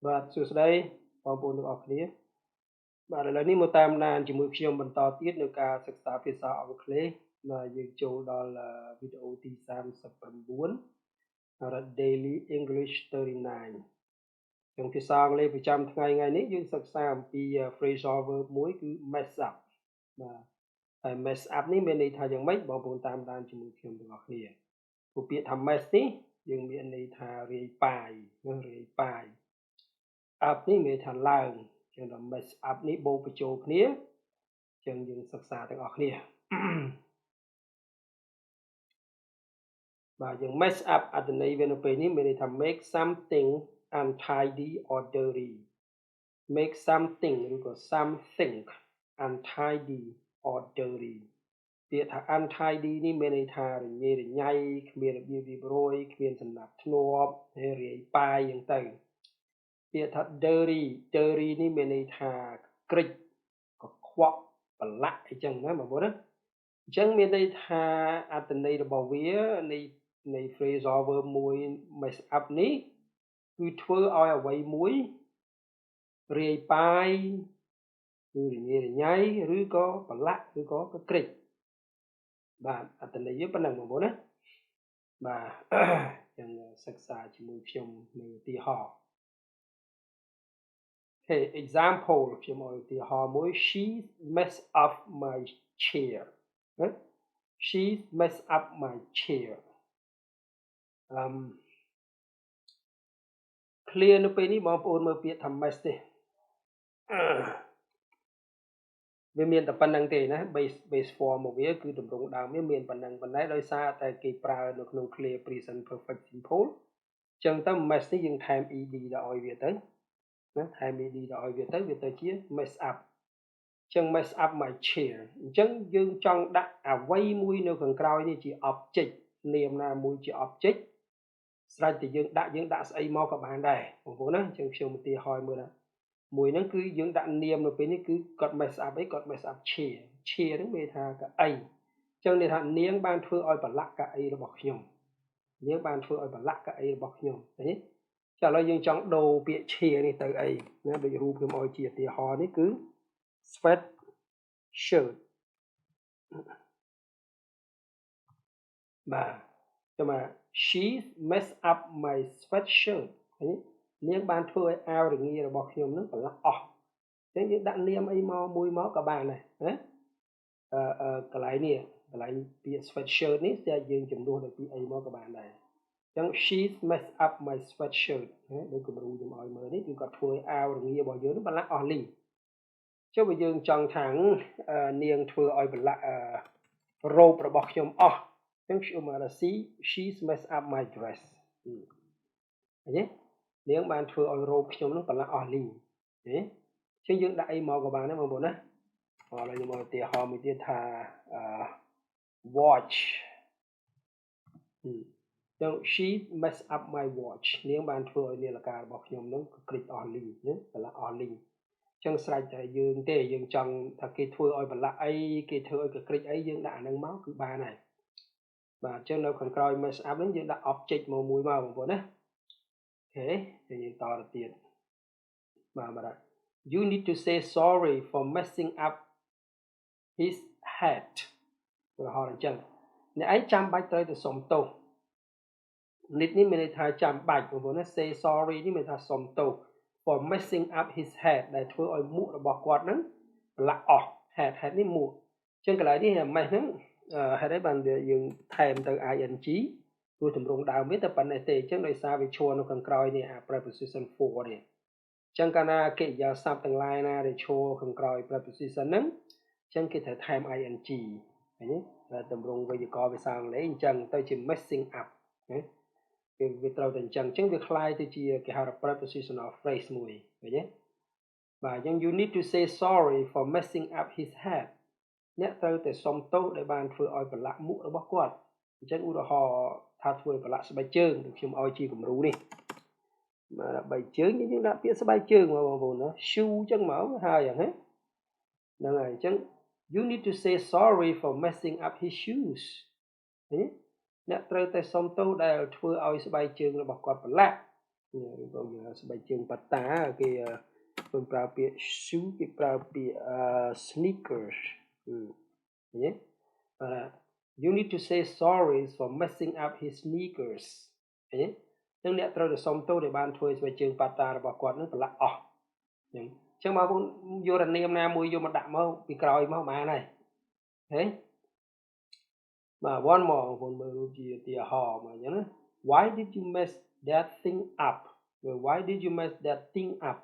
បាទសួស្តីបងប្អូនទាំងអស់គ្នាបាទឥឡូវនេះមកតាមដានជាមួយខ្ញុំបន្តទៀតនៅការសិក្សាភាសាអង់គ្លេសបាទយើងចូលដល់វីដេអូទី39រ៉ា Daily English 39ក្នុងភាសាអង់គ្លេសប្រចាំថ្ងៃនេះយើងសិក្សាអំពី phrasal verb មួយគឺ mess up បាទហើយ mess up នេះមានន័យថាយ៉ាងម៉េចបងប្អូនតាមដានជាមួយខ្ញុំទាំងអស់គ្នាព្រោះពាក្យថា mess នេះយើងមានន័យថារាយប៉ាយup នេះមានថាឡើងចឹងដល់ mess up នេះបូកបញ្ចូលគ្នាចឹងយើងសិក្សាទាំងអស់គ្នាបាទយើង mess up អត្ថន័យវានៅពេលនេះមានន័យថា make something untidy or dirty make something ឬក៏ something untidy or dirty ពាក្យថា untidy នេះមានន័យថារញ៉េរញ៉ៃគ្មានរបៀបរៀបរយគ្មានសណ្ដាប់ធ្នាប់ហើយរាយប៉ាយចឹងទៅពាក្យថា dirty នេះមានន័យថាក្រិចកខ្វក់ប្រឡាក់អីចឹងណាបងប្អូនណាអញ្ចឹងមានន័យថាអត្ថន័យរបស់វានៃ phrasal verb មួយ mess up នេះគឺធ្វើឲ្យអ្វីមួយរាយប៉ាយឬរញ៉េរញ៉ៃឬក៏ប្រឡាក់ឬក៏ក្រិចបាទអត្ថន័យវាប៉ុណ្ណឹងបងប្អូនណាបាទចឹងសិក្សាជាមួយខ្ញុំនៅឧទាហរណ៍Okay, example ខ្ញុំឲ្យឧទាហរណ៍មួយ she messed up my chair she messed up my chair clear នៅពេលនេះបងប្អូនមើលពាក្យថា mess ទេវាមានតែប៉ុណ្្នឹងទេណា base form របស់វាគឺទម្រង់ដើមវាមានប៉ុណ្្នឹងប៉ុន្តែដោយសារតែគេប្រើនៅក្នុង clear present perfect simple ចឹងទៅ mess នេះយើងថែម ed ដល់ឲ្យវាទៅណាថែម ed ដល់ឲ្យវាទៅជា mess up ចឹង mess up my chair អញ្ចឹងយើងចង់ដាក់អ្វីមួយនៅខាងក្រោយនេះជា object នាមណាមួយជា object ស្រេចតែយើងដាក់ស្អីមកក៏បានដែរបងប្អូនណាអញ្ចឹងខ្ញុំឧទាហរណ៍មើលណាមួយហ្នឹងគឺយើងដាក់នាមនៅពេលនេះគឺគាត់ mess up អីគាត់ mess up chair ហ្នឹងមានថាកៅអីអញ្ចឹងន័យថានាងបានធ្វើឲ្យប្រឡាក់កៅអីរបស់ខ្ញុំនាងបានធ្វើឲ្យប្រឡាក់កៅអីរបស់ខ្ញុំឃើញចាឥឡូវយើងចង់ដូរពាក្យ chair នេះទៅអីណាដូចរូបខ្ញុំឲ្យជាឧទាហរណ៍នេះគឺ sweat shirt បាទចាំមក she messed up my sweatshirt ឃើញនាងបានធ្វើឲ្យអាវរងារបស់ខ្ញុំនឹងប្រឡាក់អស់អញ្ចឹងយើងដាក់នាមអីមកក៏បានដែរណាកន្លែងនេះកន្លែងពាក្យ sweatshirt នេះតែយើងចំនួនដល់ពាក្យអីមកក៏បានដែរអញ្ចឹង she messed up my sweatshirt ណាដូចគំរូខ្ញុំឲ្យមើលនេះគឺគាត់ធ្វើឲ្យអាវរងារបស់យើងនឹងប្រឡាក់អស់លីងចុះបើយើងចង់ថានាងធ្វើឲ្យប្រឡាក់រ៉ូបរបស់ខ្ញុំអស់អញ្ចឹងខ្ញុំមកថា she messed up my dress ឃើញទេនាងបានធ្វើឲ្យរ៉ូបខ្ញុំនឹងប្រឡាក់អស់លីងឃើញអញ្ចឹងយើងដាក់អីមកក៏បានដែរបងប្អូនណាឥឡូវខ្ញុំមកឧទាហរណ៍មួយទៀតថា watch អញ្ចឹង she messed up my watch នាងបានធ្វើឲ្យនាឡិការបស់ខ្ញុំនឹងក្រិចអស់លីងណាប្រឡាក់អស់លីងចឹងស្រេចតែយើងទេយើងចង់ថាគេធ្វើឲ្យប្រឡាក់អីគេធ្វើឲ្យកក្រិចអីយើងដាក់អានឹងមកគឺបានហើយបាទអញ្ចឹងនៅខាងក្រោយ mess up ហ្នឹងយើងដាក់ object មួយមកបងប្អូនណាអូខេយើងតទៅទៀតបាទ you need to say sorry for messing up his hat ឧទាហរណ៍អញ្ចឹងអ្នកឯងចាំបាច់ត្រូវទៅសុំទោស need នេះមានន័យថាចាំបាច់បងប្អូនណា say sorry នេះមានថាសុំទោសfor messing up his head ដែលធ្វើឲ្យមួករបស់គាត់ហ្នឹងប្រឡាក់អស់ head នេះមួកអញ្ចឹងកន្លែងនេះ mess ហ្នឹងហេតុអីបានយើងថែមទៅ ing ព្រោះទម្រង់ដើមវាតែប៉ុណ្ណេះទេអញ្ចឹងដោយសារវាឈរនៅខាងក្រោយនេះ preposition for នេះអញ្ចឹងកាលណាកិរិយាសព្ទទាំងឡាយណាដែលឈរខាងក្រោយ preposition ហ្នឹងអញ្ចឹងគេត្រូវថែម ing ឃើញទេទម្រង់វេយ្យាករណ៍ភាសាអង់គ្លេសអញ្ចឹងទៅជា messing up ណាវាត្រូវតែអញ្ចឹងវាคล้ายទៅជាគេហៅថា prepositional phrase មួយឃើញទេបាទអញ្ចឹង you need to say sorry for messing up his head អ្នកត្រូវតែសុំទោសដែលបានធ្វើឲ្យប្រឡាក់មុខរបស់គាត់អញ្ចឹងឧទាហរណ៍ថាធ្វើឲ្យប្រឡាក់ស្បែកជើងខ្ញុំឲ្យជាគំរូនេះបាទស្បែកជើងយើងដាក់ពាក្យស្បែកជើងមកបងប្អូនណា shoe អញ្ចឹងមកហើយហ្នឹងហើយអញ្ចឹង you need to say sorry for messing up his shoes ឃើញអ្នកត្រូវតែសុំទោសដែលធ្វើឲ្យស្បែកជើងរបស់គាត់ប្រឡាក់ bao giờ bài chương bát tá cái phần prao bịa shoe cái prao bịa sneakers nhé you need to say sorry for messing up his sneakers nhé nhưng nèត្រូវតែសុំទោសដែលបានធ្វើស្បែកជើងប៉ាតារបស់គាត់នឹងប្រឡាក់អស់អញ្ចឹងបងប្អូនយករនាមណាមួយយកមកដាក់មកពីក្រោយមកបានហើយហេបាទ one more បងប្អូនមើលរូបជាឧទាហរណ៍មកអញ្ចឹងណា why did you mess that thing up why did you mess that thing up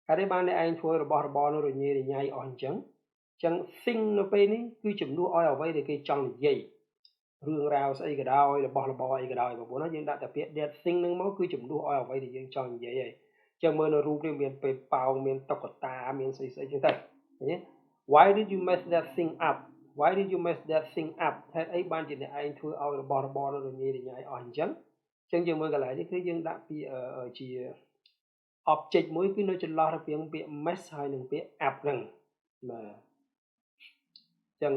ហើយបានអ្នកឯងធ្វើរបស់របរនោះរញ៉េរញ៉ៃអស់អញ្ចឹង thing នៅពេលនេះគឺជំនួសឲ្យអ្វីដែលគេចង់និយាយរឿងរ៉ាវស្អីក៏ដោយរបស់របរអីក៏ដោយបងប្អូនណាយើងដាក់តែពាក្យ that thing ហ្នឹងមកគឺជំនួសឲ្យអ្វីដែលយើងចង់និយាយហើយចឹងមើលនៅរូបនេះមានពេលប៉ោងមានតុក្កតាមានស្អីស្អីចឹងទៅឃើញទេ why did you mess that thing up why did you mess that thing up ហេតុអីបានជាអ្នកឯងធ្វើឲ្យរបស់របរនោះរញ៉េរញ៉ៃអស់អញ្ចឹងចឹងយើងមើលកន្លែងនេះគឺយើងដាក់ពាក្យជា object មួយគឺនៅចន្លោះរវាងពាក្យ mess ហើយនិងពាក្យ up ហ្នឹងបាទចឹង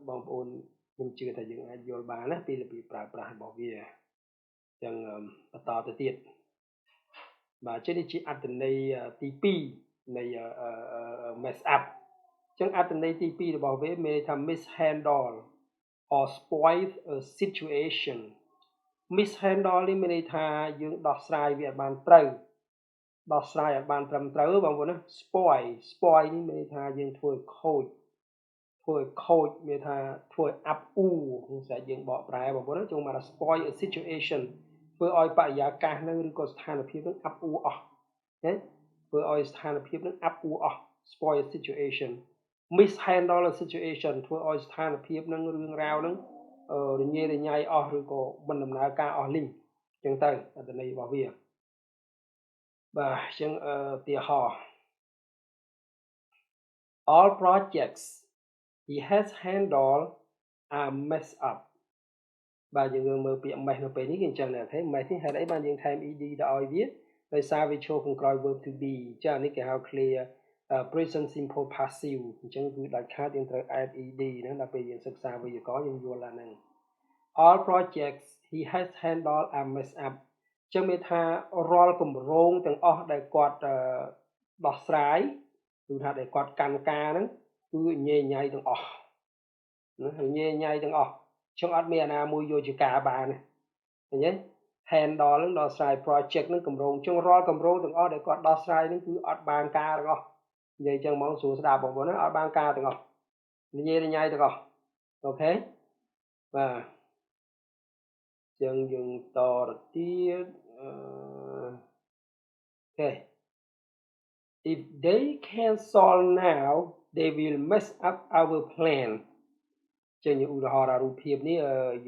បងប្អូនខ្ញុំជឿថាយើងអាចយល់បានណាពីរបៀបប្រើប្រាស់របស់វាចឹងបន្តទៅទៀតបាទចឹងនេះជាអត្ថន័យទី2នៃ mess up ចឹងអត្ថន័យទី2របស់វាមានន័យថា mishandle or spoil a situation mishandle នេះមានន័យថាយើងដោះស្រាយវាអត់បានត្រូវដោះស្រាយអត់បានត្រឹមត្រូវបងប្អូនណា spoil នេះមានន័យថាយើងធ្វើខូចមានថាធ្វើអាប់អ៊ូក្នុងស្រេចយើងបកប្រែបងប្អូនចូលមកថា spoil a situation ធ្វើឲ្យបរិយាកាសនឹងឬក៏ស្ថានភាពនឹងអាប់អ៊ូអស់ណាធ្វើឲ្យស្ថានភាពនឹងអាប់អ៊ូអស់ spoil a situation mishandle a situation ធ្វើឲ្យស្ថានភាពនឹងរឿងរ៉ាវនឹងរញ៉េរញ៉ៃអស់ឬក៏មិនដំណើរការអស់លីងអញ្ចឹងទៅអត្ថន័យរបស់វាបាទអញ្ចឹងឧទាហរណ៍ all projects he has handled are messed up បាទយើងមើលពាក្យ mess នៅពេលនេះគឺអញ្ចឹងដែរទេ mess នេះហេតុអីបានយើងថែម ed ទៅឲ្យវាដោយសារវាចូលខាងក្រោយ verb to be ចានេះគេហៅ clear present simple passive អញ្ចឹងគឺដាច់ខាតយើងត្រូវ add ed ណាដល់ពេលយើងសិក្សាវេយ្យាករណ៍យើងយល់ឡើងហ្នឹង all projects he has handled are messed up អញ្ចឹងមានថារាល់គម្រោងទាំងអស់ដែលគាត់ដោះស្រាយគឺថាដែលគាត់កាន់ការហ្នឹងគឺញ៉េញ៉ៃទាំងអស់ណាញ៉េញ៉ៃទាំងអស់ចឹងអត់មានអាណាមួយយកជាការបានឃើញទេ handle ហ្នឹងដោះស្រាយ project ហ្នឹងគម្រោងចឹងរាល់គម្រោងទាំងអស់ដែលគាត់ដោះស្រាយហ្នឹងគឺអត់បានការទាំងអស់និយាយចឹងមកស្រួលស្ដាប់បងប្អូនណាអត់បានការទាំងអស់ញ៉េញ៉ៃទាំងអស់អូខេបាទចឹងយើងតទៅទៀតokay if they cancel now they will mess up our plan ចឹងឧទាហរណ៍រូបភាពនេះ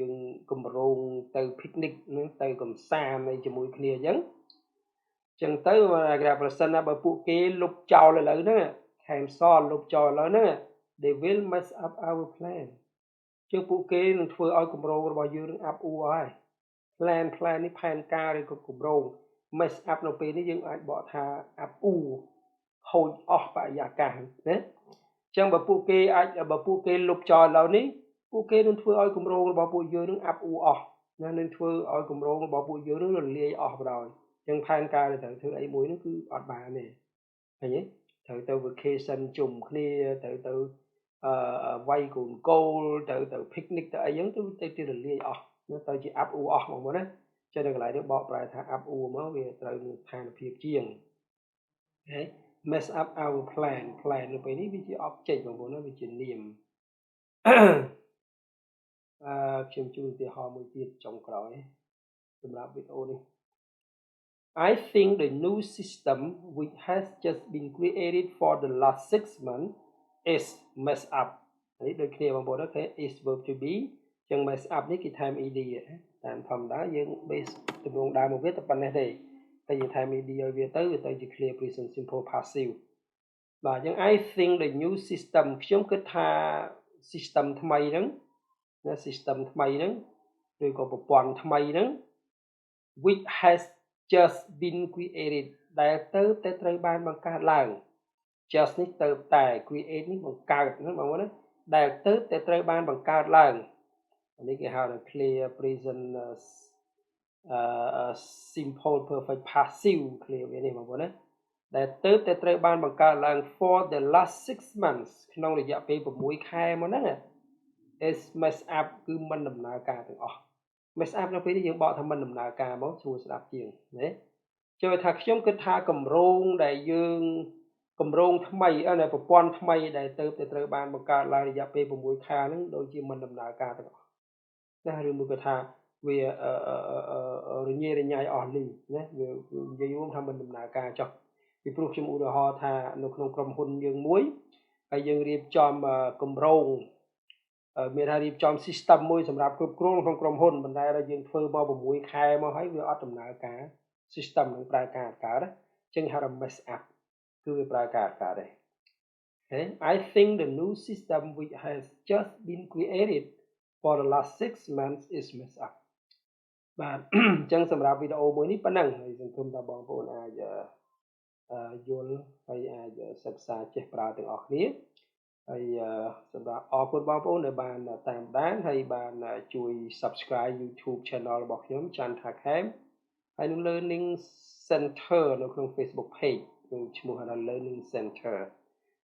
យើងកម្រងទៅ picnic ទៅកំសាន្តអីជាមួយគ្នាអញ្ចឹងទៅគេប្រសិនណាបើពួកគេលុបចោលឥឡូវហ្នឹង cancel លុបចោលឥឡូវហ្នឹង they will mess up our plan ចឹងពួកគេនឹងធ្វើឲ្យកម្រងរបស់យើងនឹងអាប់អួរហើយ plan នេះផែនការឬក៏គម្រោង mess up នៅពេលនេះយើងអាចបកថាអាប់អ៊ូខូចអស់បរិយាកាសណាចឹងបើពួកគេលុបចោលឥឡូវនេះពួកគេនឹងធ្វើឲ្យគម្រោងរបស់ពួកយើងនឹងអាប់អ៊ូអស់ណានឹងធ្វើឲ្យគម្រោងរបស់ពួកយើងនឹងរលាយអស់បណ្ដោយចឹងផែនការដែលត្រូវធ្វើអីមួយនោះគឺអត់បានទេឃើញទេត្រូវទៅ vacation ជុំគ្នាត្រូវទៅវាយកូនកូលត្រូវទៅ picnic ទៅអីចឹងទៅរលាយអស់ទៅជាអាប់អ៊ូអស់ហ្មងណាចឹងនៅកន្លែងនេះបកប្រែថាអាប់អ៊ូមកវាត្រូវនឹងស្ថានភាពជាងហេ mess up our plan នៅពេលនេះវាជា object បងប្អូនណាវាជានាមខ្ញុំជួយឧទាហរណ៍មួយទៀតចុងក្រោយសម្រាប់វីដេអូនេះ I think the new system which has just been created for the last 6 months is messed up នេះដូចគ្នាបងប្អូនណាគេ is verb to be ចឹង mess up នេះគេថែម ed តាមធម្មតាយើង base ទម្រង់ដើមមកវាតែប៉ុណ្ណេះទេតែយើងថែម ed ឲ្យវាទៅជា clear present simple passive បាទចឹង I think the new system ខ្ញុំគិតថា system ថ្មីហ្នឹងណា system ថ្មីហ្នឹងឬក៏ប្រព័ន្ធថ្មីហ្នឹង which has just been created ដែលទៅតែត្រូវបានបង្កើតឡើង just នេះទៅតែ create នេះបង្កើតណាបងប្អូនណាដែលទៅតែត្រូវបានបង្កើតឡើងនេះគេហៅថា clear present simple perfect passive clear វានេះបងប្អូនណាដែលទៅតែត្រូវបានបង្កើតឡើង for the last 6 months ក្នុងរយៈពេល6ខែមកហ្នឹង is mess up គឺមិនដំណើរការទាំងអស់ mess up នៅពេលនេះយើងបកថាមិនដំណើរការមកស្រួលស្ដាប់ជាងណាចូលថាខ្ញុំគិតថាកម្រងដែលយើងកម្រងថ្មីប្រព័ន្ធថ្មីដែលទៅតែត្រូវបានបង្កើតឡើងរយៈពេល6ខែហ្នឹងដូចជាមិនដំណើរការទាំងអស់ណាឬមួយក៏ថាវារញ៉េរញ៉ៃអស់លីណាវានិយាយរួមថាមិនដំណើរការចុះពីព្រោះខ្ញុំឧទាហរណ៍ថានៅក្នុងក្រុមហ៊ុនយើងមួយហើយយើងរៀបចំកម្រងមានថារៀបចំ system មួយសម្រាប់គ្រប់គ្រងក្នុងក្រុមហ៊ុនប៉ុន្តែយើងធ្វើមក6ខែមកហើយវាអត់ដំណើរការ system នឹងប្រើការកើតណាចឹងហៅថា mess up គឺវាប្រើការកើតដែរ Okay I think the new system which has just been created for the last 6 months is mess up បាទអញ្ចឹងសម្រាប់វីដេអូមួយនេះប៉ុណ្ណឹងហើយសង្ឃឹមថាបងប្អូនអាចយល់ហើយអាចសិក្សាចេះប្រើទាំងអស់គ្នាហើយសម្រាប់អរគុណបងប្អូនដែលបានតាមដានហើយបានជួយ subscribe YouTube channel របស់ខ្ញុំ Chantha Khem ហើយនឹង Learning Center នៅក្នុង Facebook page គឺឈ្មោះថា Learning Center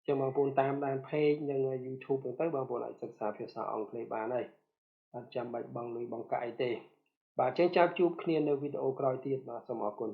ចឹងបងប្អូនតាមដាន page និង YouTube ទៅបងប្អូនអាចសិក្សាភាសាអង់គ្លេសបានហើយអត់ចាំបាច់បង់លុយបង់កាក់អីទេបាទចឹងចាំជួបគ្នានៅវីដេអូក្រោយទៀតបាទសូមអរគុណ